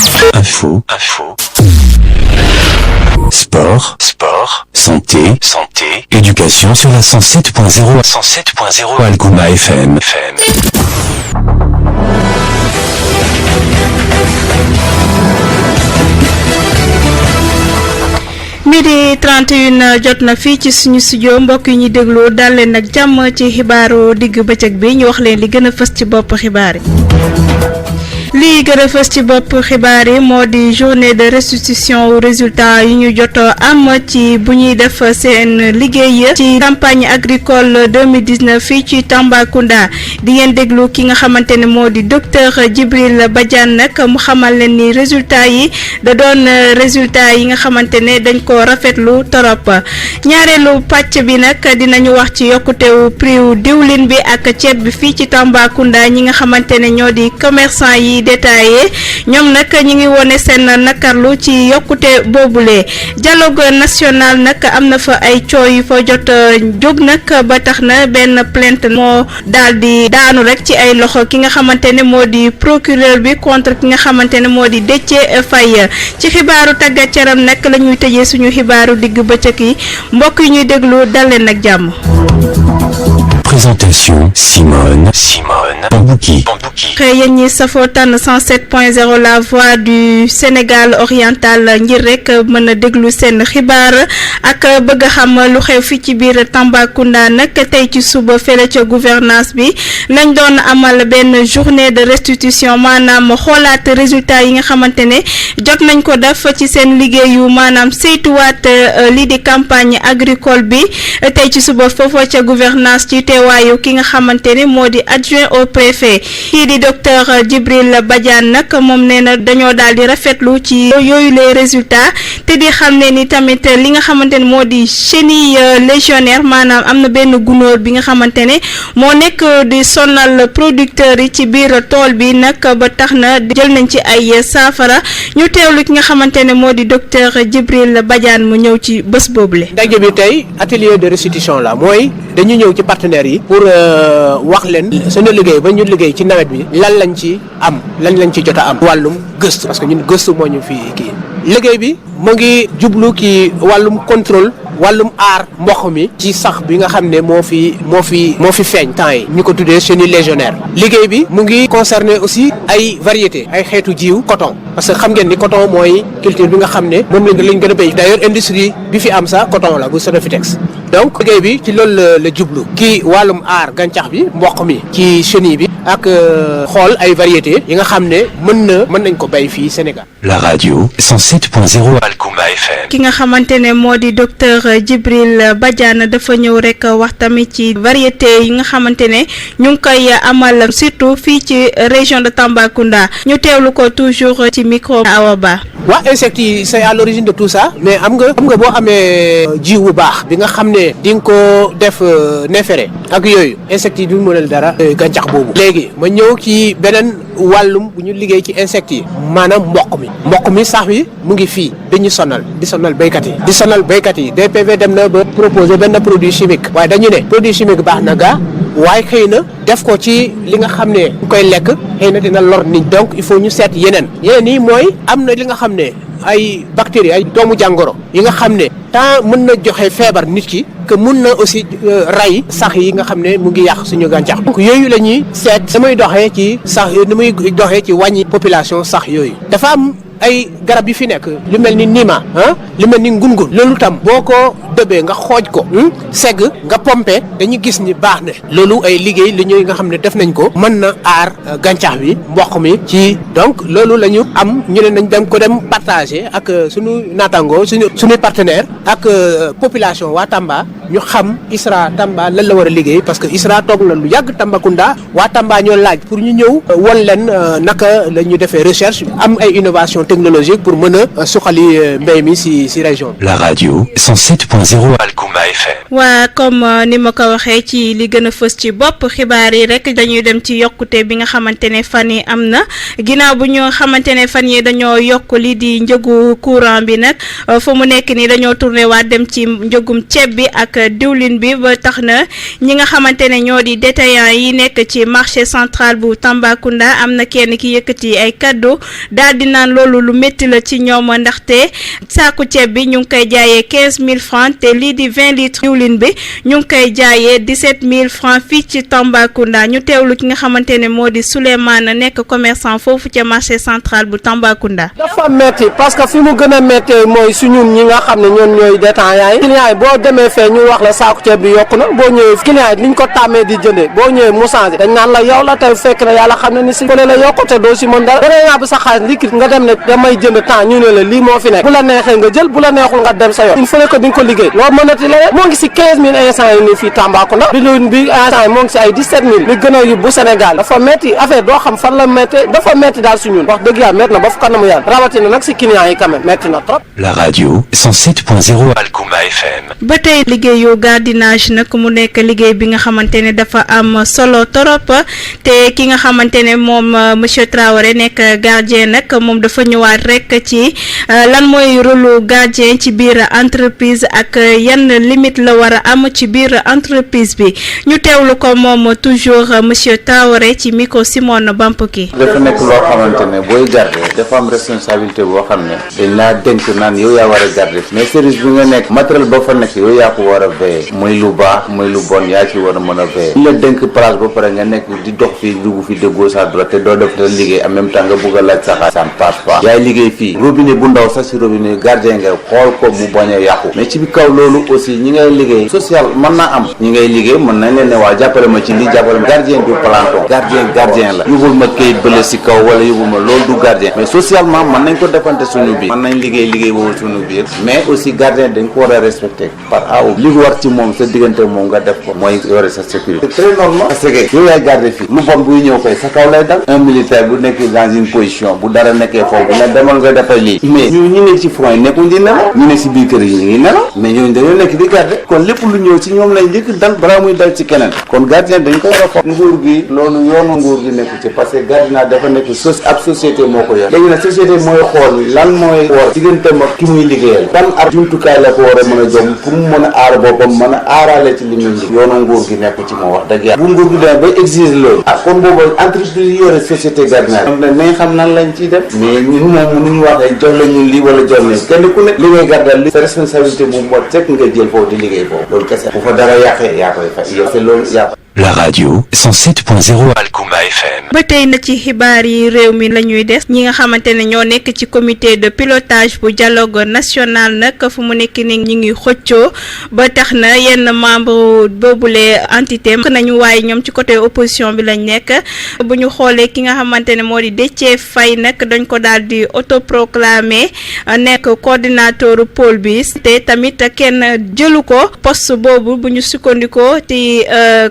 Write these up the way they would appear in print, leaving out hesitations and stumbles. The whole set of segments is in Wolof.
Info. Sport. Santé. Éducation sur la 107.0 Alkuma FM. midi 31 jot na fii ci suñu studio mbokk yi ñuy déglu dal leen nag jàmm ci xibaaru digg bëccëg bi ñu wax leen li gën a fës ci bopp xibaar yi. lii gën a fës ci bopp xibaar yi moo di journée de restitution résultat yi ñu jot am ci bu ñuy def seen liggéey ci campagne agricole 2019 fii ci Tambacounda di ngeen déglu ki nga xamante ne moo di docteur Djibril Badiane nag mu xamal leen ni résultat yi da doon résultat yi nga xamante ne dañ ko rafetlu torop ñaareelu pàcc bi nag dinañu wax ci yokkutewu prix wu diwlin bi ak ceeb bi fii ci Tambacounda ñi nga xamante ne ñoo di commerçant yi détaillé ñoom nag ñi ngi wone seen nakarlu ci yokkute boobule dialogue national nag am na fa ay coow yu fa jot jóg nag ba tax na benn plainte moo daal di daanu rek ci ay loxo ki nga xamante ne moo di procureur bi contre ki nga xamante ne moo di Déthié Faye ci xibaaru tàggat yaram nag la ñuy tëjee suñu xibaaru digg bëccëg yi mbokk yi ñuy déglu dal leen ak jàmm. Présentation Simone bampoky. yéen ñi safoo tànn 107.0 la voix du Sénégal oriental ngir rek mën a déglu seen xibaar ak bëgg a xam lu xew fii ci biir Tambacounda nag tey ci suba fële ca gouvernance bi lañ doon amal benn journée de restitution maanaam xoolaat résultat yi nga xamante ne jot nañ ko def ci seen liggéeyu maanaam saytuwaat lii di campagne agricole bi tey ci suba foofu ca gouvernance ci teewaayu ki nga xamante ne moo di adjoint au préfet kii di docteur Djibril Badiane nag moom nee na dañoo daal di rafetlu ci yooyu les résultats te di xam ne ni tamit li nga xamante ne moo di chenille légionnaire maanaam am na benn gunóor bi nga xamante ne moo nekk di sonal producteurs yi ci biir tool bi nag ba tax na jël nañ ci ay saafara ñu teewlu ki nga xamante ne moo di docteur Djibril Badiane mu ñëw ci bés boobule. ndaje bi tey atelier de restitution la mooy dañu ñëw ci partenaires yi pour wax leen suñu liggéey ba ñu liggéey ci nawet bi lan lañ ci am lan lañ ci jot a am wàllum gëstu parce que ñun gëstu moo ñu fi kii liggéey bi mu ngi jublu ki wàllum contrôle wàllum aar mboq mi ci sax bi nga xam ne moo fi feeñ temps yi ñu ko tuddee chenille légionnaire liggéey bi mu ngi concerné aussi ay variété ay xeetu jiw coton parce que xam ngeen ni coton mooy culture bi nga xam ne moom lañ gën a béy d'ailleurs industrie bi fi am sax coton la bu Sonofitex donc liggéey bi ci loolu la jublu ki wàllum aar gàncax bi mboq mi ci chenille bi ak xool ay variété yi nga xam ne mën nañ ko béy fii Sénégal. La radio 107.0 Alkuma FM. ki nga xamante ne moo di docteur Djibril Badiane dafa ñëw rek wax tamit ci variété yi nga xamante ne ñu ngi koy amal surtout fii ci région de Tambacounda ñu teewlu ko toujours ci micro Awa Ba. waa insectes yi c'est à l'origine de tout ça mais xam nga boo amee jiw bu baax bi nga xam ne di nga ko def neefere ak yooyu insectes yi duñ mënal dara gàncax boobu. léegi ma ñëw ci beneen wàllum bu ñu liggéey ci insectes yi maanaam mboq mi sax bi mu ngi fii dañu di sonal béykat yi DPV dem na ba proposer benn produit chimique waaye dañu ne produit chimique baax na gaa waaye xëy na def ko ci li nga xam ne ñu koy lekk xëy na dina lor nit donc il faut ñu seet yeneen yi mooy am na li nga xam ne ay bactéries ay doomu jàngoro yi nga xam ne tant mën na joxe feebar nit ki que mun na aussi rey sax yi nga xam ne mu ngi yàq suñu gàncax donc yooyu la ñuy seet damay doxee ci sax ni muy doxee ci wàññi population sax yooyu dafa am ay garab yi fi nekk lu mel ni nima lu mel ni ngungun loolu tam boo ko dëbee nga xooj ko segg nga pompe dañu gis ni baax na loolu ay liggéey li ñuy nga xam ne def nañ ko mën na aar gàncax bi mboq mi ci donc loolu la ñu am ñu ne nañ dem partager ak suñu naataango suñuy partenaire ak population waa Tamba ñu xam ISRA Tamba lan la war a liggéey parce que ISRA toog na lu yàgg Tambacounda waa Tamba ñoo laaj pour ñu ñëw won leen naka la ñu defee recherche am ay innovation technologique pour mën a suqali mbéy mi si région. La radio 107.0 Alkuma FM. waa comme ni ma ko waxee ci li gën a fës ci bopp xibaar yi rek dañuy dem ci yokkute bi nga xamante ne fan yi am na ginnaaw bu ñu xamante ne fan yi dañoo yokk li di njëgu courant bi nag fu mu nekk nii dañoo tourné waat dem ci njëgum ceeb bi ak diwlin bi ba tax na ñi nga xamante ne ñoo di détaillants yi nekk ci marché central bu Tambacounda am na kenn ki yëkkati ay kaddu daal di naan loolu lu métti la ci ñoom ndaxte saaku ceeb bi ñu ngi koy jaayee 15000 francs te lii di 20 litres diwlin bi ñu ngi koy jaayee 17000 francs fii ci Tambacounda ñu teewlu ki nga xamante ne moo di Souleymane nekk commerçant foofu ca marché central bu Tambacounda. dafa metti parce que fi mu gën a méttee mooy suñu ñi nga xam ne ñoom ñooy détaillants yi clients yi boo demee fee ñu wax la saaku ceeb bi yokku na boo ñëwee clients yi niñ ko tàmmee di jëndee boo ñëwee mu changé dañ naan la yow la tey fekk na yàlla xam ne ni si fële la yokku te doo si mën dara dangay naa bu sa xaalis liquide nga dem ne damay jënd temps ñu ne la lii moo fi nekk bu la neexee nga jël bu la neexul nga dem sa yoon il faut que di nga ko liggéey loolu mënati la moo ngi si 15000 instant yi nii fii Tambacounda bi instant yi moo ngi si ay 17000 li gën a yóbbu Sénégal dafa metti affaire doo xam fan la metti dafa metti daal suñun wax dëgg yàlla metti na ba fu kanamu yàlla rawatina nag si clients yi quand même metti na trop. La radio 107.0 Alkuma FM. ba tey liggéeyu gardiennage nag mu nekk liggéey bi nga xamante ne dafa am solo torop te ki nga xamante ne moom monsieur Traoré nekk gardien nag moom dafa ñëwaat rek ci lan mooy rôle gardien ci biir entreprise ak yan limite la war a am ci biir entreprise bi ñu teewlu ko moom toujours monsieur Traoré ci micro Simone bampoky. dafa nekk loo xamante ne booy garder dafa am responsabilité boo xam ne dañ laa dénk naan yow yaa war a garder mais service bi nga nekk matériel ba fa nekk yow yaa ko war a veiller muy lu baax muy lu bon yaa ci war a mën a veiller ñu la dénk place ba pare nga nekk di dox fii dugg fi de gauche à droite te doo def te liggéey en même temps nga bugg a laaj saxaar ça ne passe pas yaay liggéey fii robinet bu ndaw sax si robinet gardien nga xool ko mu bañ a yàqu mais ci bi kaw loolu aussi ñi ngay liggéey social mën naa am ñi ngay liggéey mën nañ leen ne waa jàppale ma ci lii jàppale ma gardien du planton gardien la yóbbul ma kayit bële si kaw wala yóbbul ma loolu du gardien mais socialement mën nañ ko defante suñu biir mën nañ liggéey boobu suñu biir mais aussi gardien dañ ko war a respecter par A ou B li war ci moom sa diggante moom nga def ko mooy yore sa sécurité c'est très normal parce que yow yaay garder fii lu bon buy ñëw koy sa kaw lay dal un militaire bu nekk dans une position bu dara nekkee foofu ne demal nga defal lii mais ñu ne ci front yi nekkuñ di nelaw ñu ne si biir kër yi ñu ngi nelaw mais ñooñu dañoo nekk di garder kon lépp lu ñëw ci ñoom lañ njëkk dal balaa muy dal ci keneen kon gardien dañ ko war a foog nguur gi loolu yoonu nguur gi nekk ci parce que gardiennage dafa nekk ab société moo ko yor léegi nag société mooy xool lan mooy war digganteem ak ki muy liggéeyal ban ar jumtukaay la ko war a mën a jom pour mu mën a aar boppam mën a aaraale ci li muy liggéey yoonu nguur gi nekk ci moo wax dëgg yàlla bu nguur gi demee ba exige loolu kon boobu entreprise yi yore société gardiennage donc nag nañ xam nan lañ ciy def mais ñun moom mënuñu wax ne jox la ñun lii wala jox leen kenn ku nekk li ngay gardal li sa responsabilité bu mot rek nga jël foofu di liggéey foofu loolu kese bu fa dara yàqee yaa koy fay yow c'est loolu yaa La radio 107.0 Alkuma FM. ba tey na ci xibaar yi réew mi la ñuy des ñi nga xamante ne ñoo nekk ci comité de pilotage bu dialogue national nag fu mu nekk ni ñi ngi xëccoo ba tax na yenn membre boobule entité nañu waaye ñoom ci côté opposition bi lañ nekk bu ñu xoolee ki nga xamante ne moo di Déthié Faye nag dañ ko daal di autoproclamé nekk coordinateur pôle bi te tamit kenn jëlu ko poste boobu bu ñu sukkandikoo ci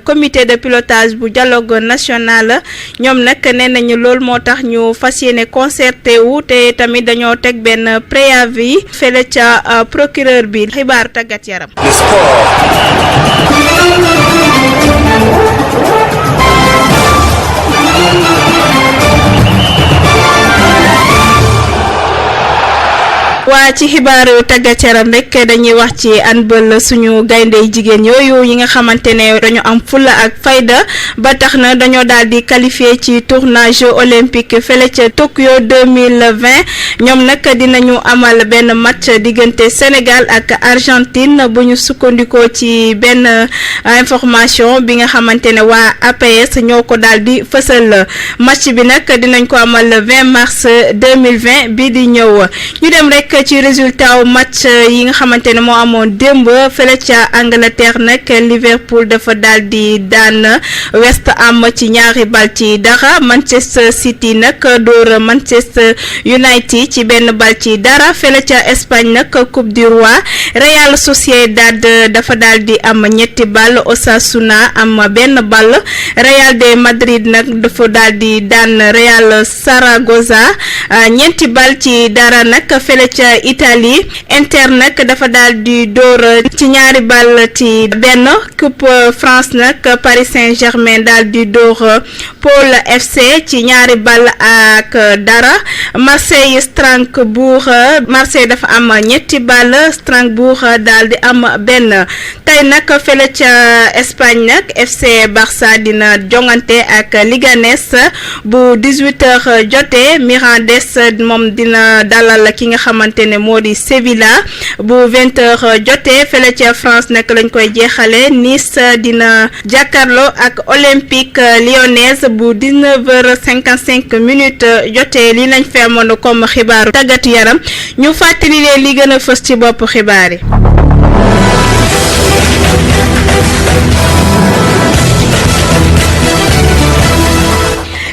comité de pilotage bu dialogue national ñoom nag nee nañu loolu moo tax ñu fas yéene concerté wu te tamit dañoo teg benn préavis fële ca procureur bi xibaar tàggat yaram. waa ci xibaaru tàggat yaram rek dañuy wax ci handball suñu gaynde jigéen yooyu yi nga xamante ne dañu am fulla ak fayda ba tax na dañoo daal di qualifié ci tournoi Jeux olympiques fële ca Tokyo 2020 ñoom nag dinañu amal benn match diggante Sénégal ak Argentine bu ñu sukkandikoo ci benn information bi nga xamante ne waa APS ñoo ko daal di fësal match bi nag dinañ ko amal le 20 mars 2020 bii di ñëw ñu dem rek ci résultat wu match yi nga xamante ne moo amoon démb fële ca Angleterre nag Liverpool dafa daal di daan West Ham ci ñaari bal ci dara Manchester City nag dóor Manchester United ci benn bal ci dara fële ca Espagne nag Coupe du Roi Real Sociedad dafa daal di am ñetti bal Osasuna am benn bal Real de Madrid nag dafa daal di daan Real Saragossa ñeenti bal ci dara nag fële ca Italie. Inter nag dafa daal di dóor ci 2 bal ci benn. Coupe France nag Paris Saint-Germain daal di dóor Pôle FC ci 2 bal ak dara. Marseille Strasbourg Marseille dafa am 3 bal Strasbourg daal di am benn. tey nag fële ca Espagne nag FC Barça dina jongante ak Leganés bu 18h jotee. Mirandés moom dina dalal ki nga xamante ne moo di Sevilla bu 20h jotee. fële ca France nag lañ koy jeexale. Nice dina jàkkaarloo ak Olympique Lyonnais bu 19h55 jotee. li lañ fi amoon comme xibaaru tàggat yaram ñu fàttali leen li gën a fës ci bopp xibaar yi.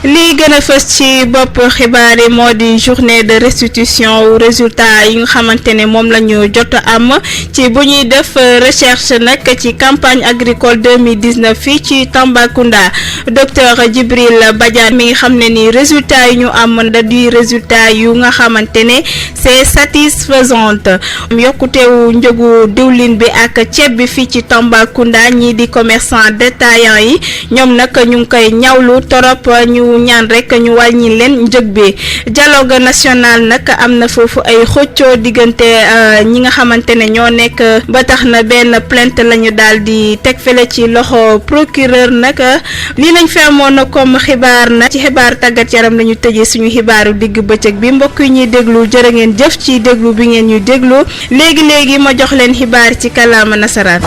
lii gën a fës ci bopp xibaar yi moo di journée de restitution résultat yi nga xamante ne moom la ñu jot am ci bu ñuy def recherche nag ci campagne agricole 2019 fii ci Tambacounda. docteur Djibril Badiane mi nga xam ne ni résultat yi ñu am da di résultat yu nga xamante ne c'est satisfaisante. yokkutewu njëgu diwlin bi ak ceeb bi fii ci Tambacounda ñii di commerçant détaillant yi ñoom nag ñu ngi koy ñawlu torop. ñu ñaan rek ñu wàññi leen njëg bi. dialogue national nag am na foofu ay xëccoo diggante ñi nga xamante ne ñoo nekk ba tax na benn plainte la ñu daal di teg fele ci loxo procureur nag. lii lañ fi amoon comme xibaar nag ci xibaar tàggat yaram lañu tëjee suñu xibaaru digg bëccëg bi. mbokk yi ñuy déglu jërë ngeen jëf ci déglu bi ngeen ñu déglu léegi ma jox leen xibaar ci kàllaama nasaraan.